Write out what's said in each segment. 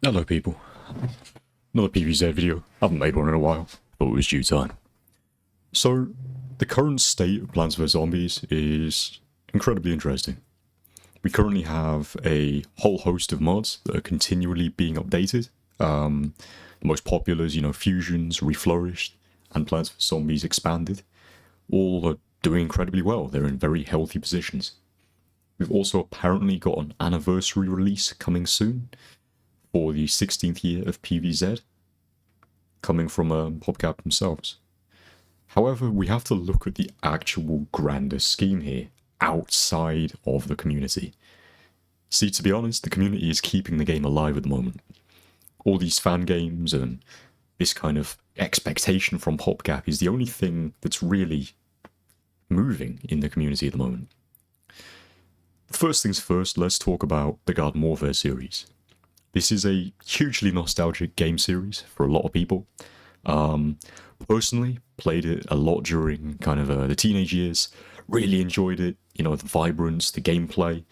Hello people, another PVZ video. I haven't made one in a while, but it was due time. So, the current state of Plants vs Zombies is incredibly interesting. We currently have a whole host of mods that are continually being updated. The most popular is, Fusions, Reflourished, and Plants vs Zombies Expanded. All are doing incredibly well. They're in very healthy positions. We've also apparently got an anniversary release coming soon for the 16th year of PVZ, coming from PopCap themselves. However, we have to look at the actual grander scheme here, outside of the community. See, to be honest, the community is keeping the game alive at the moment. All these fan games and this kind of expectation from PopCap is the only thing that's really moving in the community at the moment. First things first, let's talk about the Garden Warfare series. This is a hugely nostalgic game series for a lot of people. Personally, played it a lot during kind of the teenage years, really enjoyed it, the vibrance, the gameplay,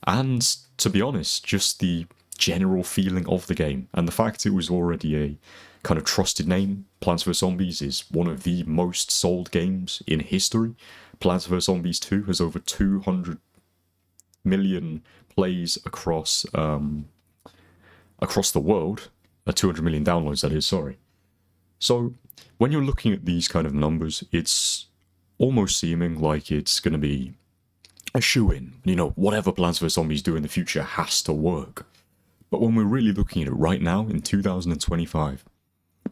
and to be honest, just the general feeling of the game, and the fact it was already a kind of trusted name. Plants vs Zombies is one of the most sold games in history. Plants vs Zombies 2 has over 200 million plays across the world, 200 million downloads that is, sorry. So when you're looking at these kind of numbers, it's almost seeming like it's going to be a shoo-in. Whatever Plants vs Zombies do in the future has to work. But when we're really looking at it right now, in 2025,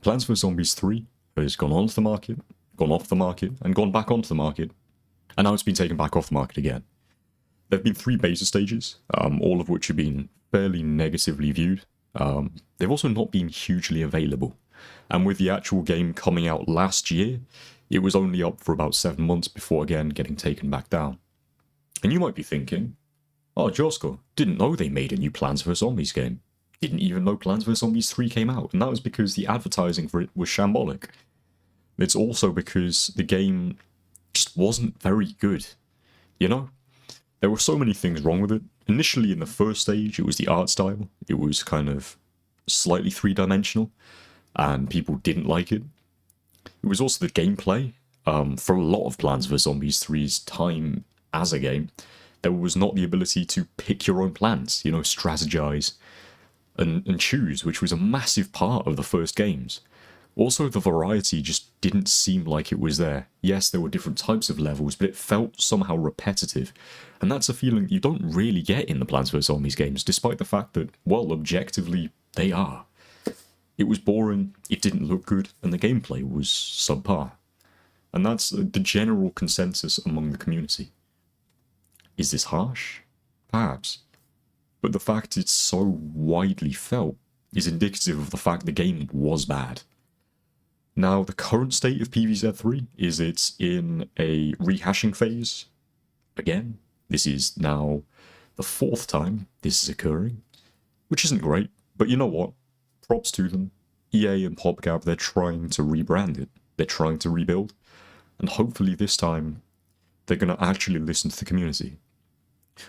Plants vs Zombies 3 has gone onto the market, gone off the market, and gone back onto the market, and now it's been taken back off the market again. There have been 3 beta stages, all of which have been fairly negatively viewed. They've also not been hugely available. And with the actual game coming out last year, it was only up for about 7 months before again getting taken back down. And you might be thinking, oh, Josko, didn't know they made a new Plants vs Zombies game. Didn't even know Plants vs Zombies 3 came out. And that was because the advertising for it was shambolic. It's also because the game just wasn't very good. There were so many things wrong with it. Initially, in the first stage, it was the art style. It was kind of slightly three-dimensional, and people didn't like it. It was also the gameplay. For a lot of Plants vs Zombies 3's time as a game, there was not the ability to pick your own plants, strategize and choose, which was a massive part of the first games. Also, the variety just didn't seem like it was there. Yes, there were different types of levels, but it felt somehow repetitive. And that's a feeling you don't really get in the Plants vs Zombies games, despite the fact that, well, objectively, they are. It was boring, it didn't look good, and the gameplay was subpar. And that's the general consensus among the community. Is this harsh? Perhaps. But the fact it's so widely felt is indicative of the fact the game was bad. Now, the current state of PVZ3 is it's in a rehashing phase. Again, this is now the 4th time this is occurring, which isn't great, but you know what? Props to them. EA and PopCap, they're trying to rebrand it. They're trying to rebuild, and hopefully this time they're going to actually listen to the community.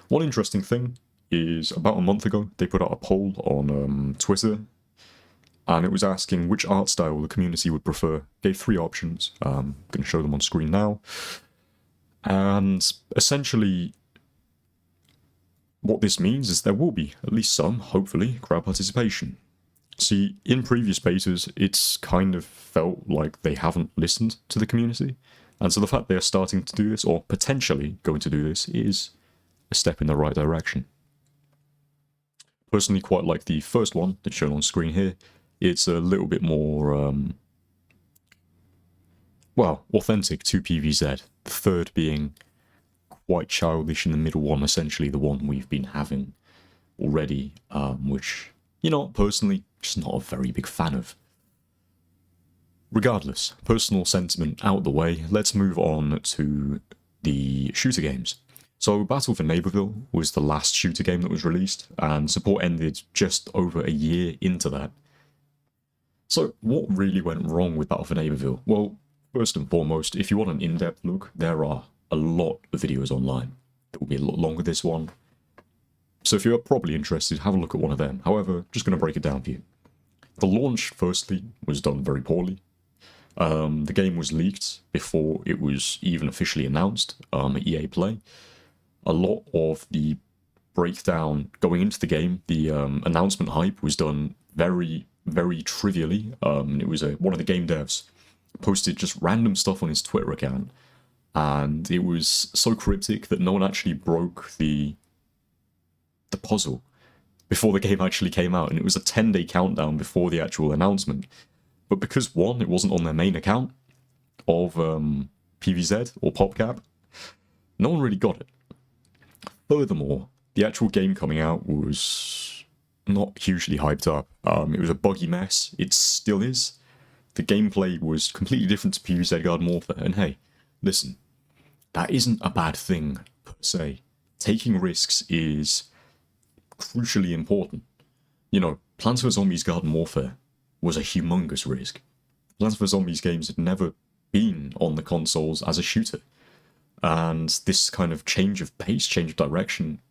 One interesting thing is, about a month ago, they put out a poll on Twitter, and it was asking which art style the community would prefer. Gave 3 options. I'm going to show them on screen now. And essentially, what this means is there will be, at least some, hopefully, crowd participation. See, in previous betas, it's kind of felt like they haven't listened to the community. And so the fact they're starting to do this, or potentially going to do this, is a step in the right direction. Personally, quite like the first one that's shown on screen here. It's a little bit more, authentic to PVZ. The third being quite childish, and the middle one essentially the one we've been having already, which, personally, just not a very big fan of. Regardless, personal sentiment out the way, let's move on to the shooter games. So Battle for Neighborville was the last shooter game that was released, and support ended just over a year into that. So what really went wrong with Battle for Neighborville? Well, first and foremost, if you want an in-depth look, there are a lot of videos online. It will be a lot longer, this one. So if you're probably interested, have a look at one of them. However, just going to break it down for you. The launch, firstly, was done very poorly. The game was leaked before it was even officially announced at EA Play. A lot of the breakdown going into the game, the announcement hype was done very, very trivially. It was one of the game devs posted just random stuff on his Twitter account, and it was so cryptic that no one actually broke the puzzle before the game actually came out, and it was a 10-day countdown before the actual announcement. But because, one, it wasn't on their main account of PVZ or PopCap, no one really got it. Furthermore, the actual game coming out was not hugely hyped up. It was a buggy mess. It still is. The gameplay was completely different to PVZ Garden Warfare, and hey, listen, that isn't a bad thing per se. Taking risks is crucially important. You know, Plants vs. Zombies Garden Warfare was a humongous risk. Plants vs. Zombies games had never been on the consoles as a shooter. And this kind of change of pace, change of direction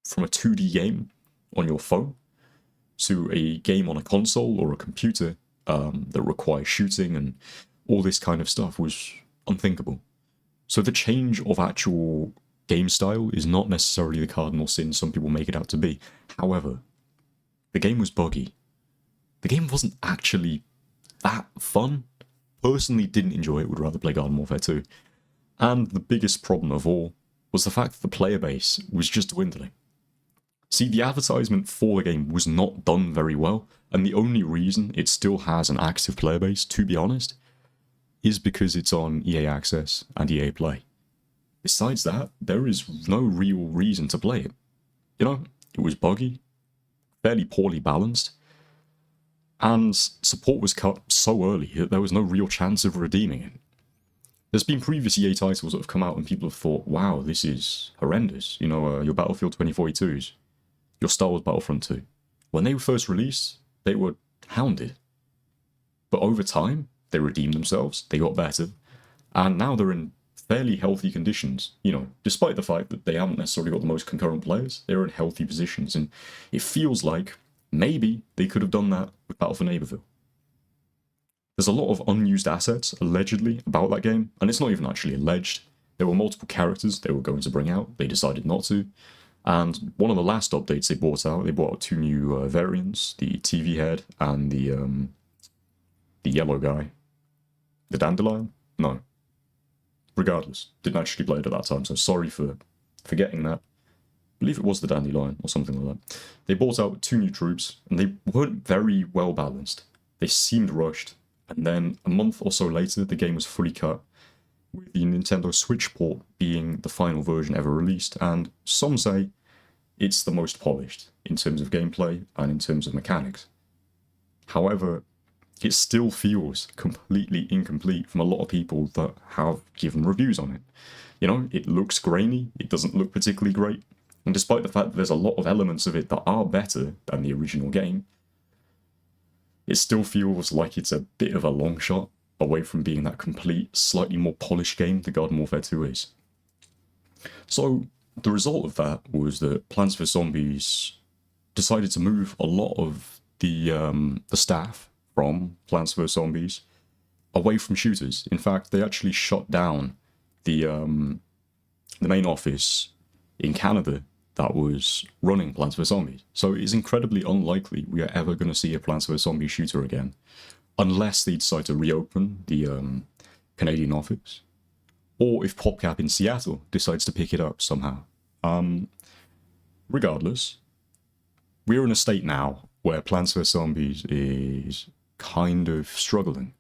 from a 2D game on your phone to a game on a console or a computer that requires shooting and all this kind of stuff was unthinkable. So the change of actual game style is not necessarily the cardinal sin some people make it out to be. However, the game was buggy. The game wasn't actually that fun. Personally didn't enjoy it, would rather play Garden Warfare 2. And the biggest problem of all was the fact that the player base was just dwindling. See, the advertisement for the game was not done very well, and the only reason it still has an active player base, to be honest, is because it's on EA Access and EA Play. Besides that, there is no real reason to play it. You know, it was buggy, fairly poorly balanced, and support was cut so early that there was no real chance of redeeming it. There's been previous EA titles that have come out and people have thought, wow, this is horrendous. You know, your Battlefield 2042s, your Star Wars Battlefront 2. When they were first released, they were hounded. But over time, they redeemed themselves, they got better, and now they're in fairly healthy conditions. You know, despite the fact that they haven't necessarily got the most concurrent players, they're in healthy positions, and it feels like maybe they could have done that with Battle for Neighborville. There's a lot of unused assets, allegedly, about that game, and it's not even actually alleged. There were multiple characters they were going to bring out, they decided not to, and one of the last updates they brought out 2 new variants, the TV head and the yellow guy. The Dandelion? No. Regardless, didn't actually play it at that time, so sorry for forgetting that. I believe it was the Dandelion, or something like that. They brought out 2 new troops, and they weren't very well balanced. They seemed rushed. And then a month or so later, the game was fully cut, with the Nintendo Switch port being the final version ever released, and some say it's the most polished in terms of gameplay and in terms of mechanics. However, it still feels completely incomplete from a lot of people that have given reviews on it. You know, it looks grainy, it doesn't look particularly great, and despite the fact that there's a lot of elements of it that are better than the original game, it still feels like it's a bit of a long shot away from being that complete, slightly more polished game that Garden Warfare 2 is. So, the result of that was that Plants vs. Zombies decided to move a lot of the staff from Plants vs. Zombies away from shooters. In fact, they actually shut down the main office in Canada that was running Plants vs. Zombies. So it is incredibly unlikely we are ever going to see a Plants vs. Zombies shooter again, unless they decide to reopen the Canadian office, or if PopCap in Seattle decides to pick it up somehow. Regardless, we're in a state now where Plants vs. Zombies is kind of struggling.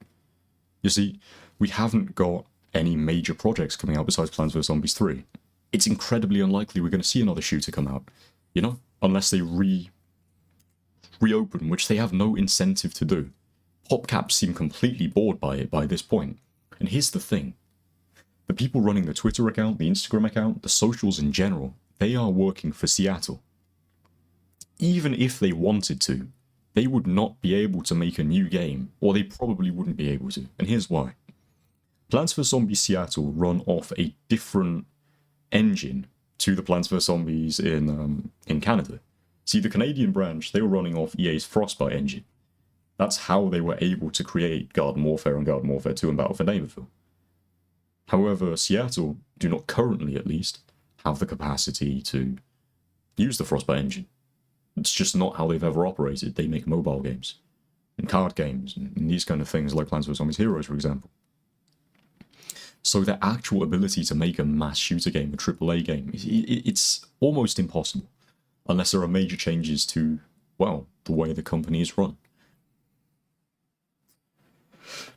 You see, we haven't got any major projects coming out besides Plants vs. Zombies 3. It's incredibly unlikely we're going to see another shooter come out, you know, unless they reopen, which they have no incentive to do. PopCap seem completely bored by it by this point. And here's the thing. The people running the Twitter account, the Instagram account, the socials in general, they are working for Seattle. Even if they wanted to, they would not be able to make a new game, or they probably wouldn't be able to. And here's why. Plants vs. Zombies Seattle run off a different engine to the Plants vs Zombies in Canada. See, the Canadian branch, they were running off EA's Frostbite engine. That's how they were able to create Garden Warfare and Garden Warfare 2 and Battle for Neighborville. However, Seattle do not currently, at least, have the capacity to use the Frostbite engine. It's just not how they've ever operated. They make mobile games and card games and these kind of things like Plants vs Zombies Heroes, for example. So their actual ability to make a mass shooter game, a AAA game, it's almost impossible unless there are major changes to, well, the way the company is run.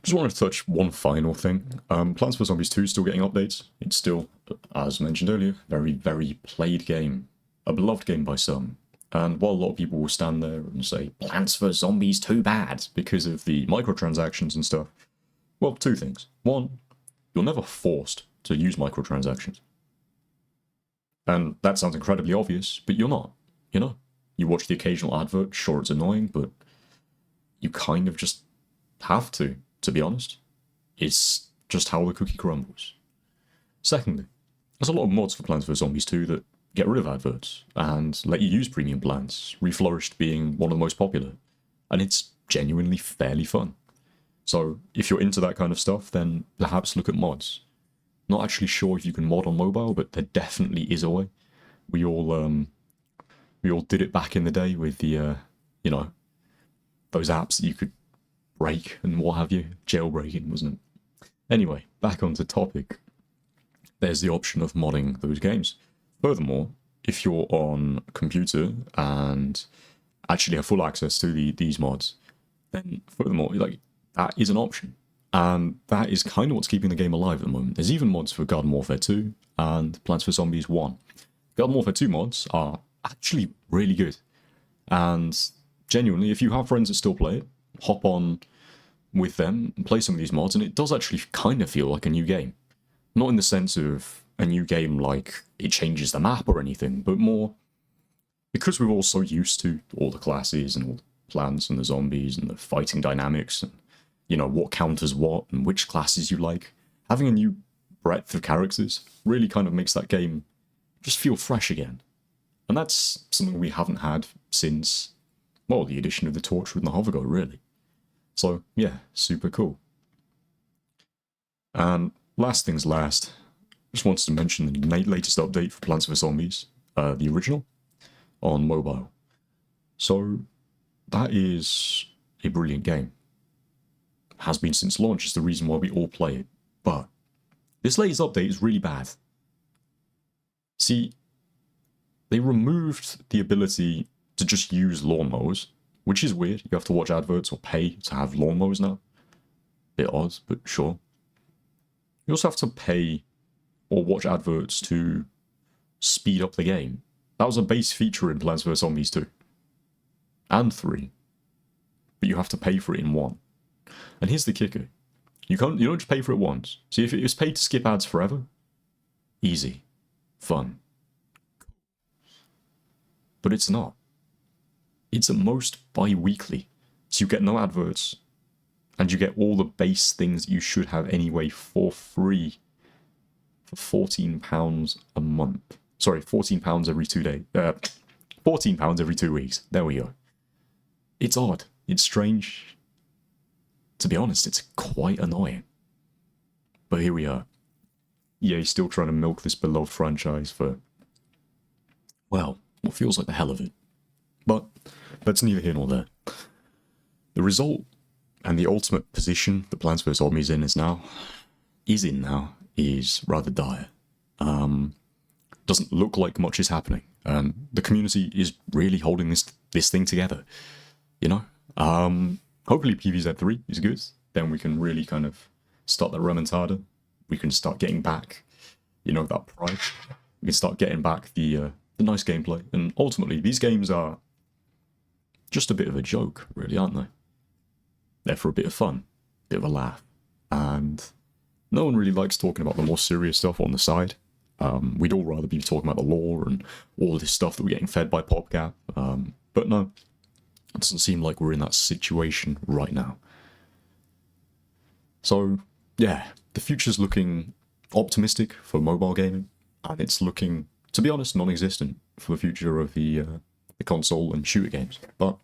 Just wanted to touch one final thing. Plants vs Zombies 2 is still getting updates. It's still, as mentioned earlier, very, very played game. A beloved game by some. And while a lot of people will stand there and say, Plants vs Zombies too bad because of the microtransactions and stuff, well, two things. One, you're never forced to use microtransactions. And that sounds incredibly obvious, but you're not. You know, you watch the occasional advert, sure it's annoying, but you kind of just have to be honest. It's just how the cookie crumbles. Secondly, there's a lot of mods for Plants vs Zombies 2 that get rid of adverts and let you use premium plans, Reflourished being one of the most popular, and it's genuinely fairly fun. So if you're into that kind of stuff, then perhaps look at mods. Not actually sure if you can mod on mobile, but there definitely is a way. We all did it back in the day with the you know, those apps that you could break and what have you. Jailbreaking, wasn't it? Anyway, back onto topic. There's the option of modding those games. Furthermore, if you're on a computer and actually have full access to these mods, then furthermore, like, that is an option. And that is kind of what's keeping the game alive at the moment. There's even mods for Garden Warfare 2 and Plants vs Zombies 1. Garden Warfare 2 mods are actually really good. And genuinely, if you have friends that still play it, hop on with them and play some of these mods, and it does actually kind of feel like a new game. Not in the sense of a new game like it changes the map or anything, but more because we're all so used to all the classes and all the plants and the zombies and the fighting dynamics and, you know, what counters what and which classes you like. Having a new breadth of characters really kind of makes that game just feel fresh again. And that's something we haven't had since, well, the addition of the Torchwood and the Hovergo, really. So, yeah, super cool. And last things last, just wanted to mention the latest update for Plants vs Zombies, the original, on mobile. So, that is a brilliant game. Has been since launch, is the reason why we all play it. But this latest update is really bad. See, they removed the ability to just use lawnmowers, which is weird. You have to watch adverts or pay to have lawnmowers now. Bit odd, but sure. You also have to pay or watch adverts to speed up the game. That was a base feature in Plants vs Zombies 2. And 3. But you have to pay for it in 1. And here's the kicker. You don't just pay for it once. See, if it was paid to skip ads forever, easy. Fun. But it's not. It's at most bi-weekly. So you get no adverts. And you get all the base things that you should have anyway for free. For £14 a month. Sorry, £14 every 2 days. £14 every 2 weeks. There we go. It's odd. It's strange. To be honest, it's quite annoying. But here we are. EA's still trying to milk this beloved franchise for, well, what feels like the hell of it. But that's neither here nor there. The result and the ultimate position that Plants vs Zombies is in now, is rather dire. Doesn't look like much is happening. The community is really holding this thing together. You know? Hopefully PVZ 3 is good. Then we can really kind of start the remontada. We can start getting back, you know, that pride. We can start getting back the nice gameplay. And ultimately, these games are just a bit of a joke, really, aren't they? They're for a bit of fun, a bit of a laugh. And no one really likes talking about the more serious stuff on the side. We'd all rather be talking about the lore and all this stuff that we're getting fed by PopCap. But no, it doesn't seem like we're in that situation right now. So, yeah, the future's looking optimistic for mobile gaming, and it's looking to be honest, non-existent for the future of the console and shooter games. But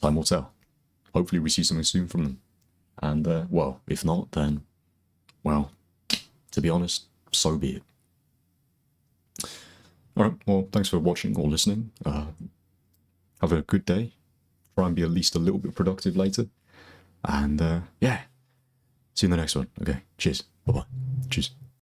time will tell. Hopefully we see something soon from them. And, well, if not, then, well, to be honest, so be it. Alright, well, thanks for watching or listening. Have a good day. Try and be at least a little bit productive later. And, yeah. See you in the next one. Okay, cheers. Bye-bye. Cheers.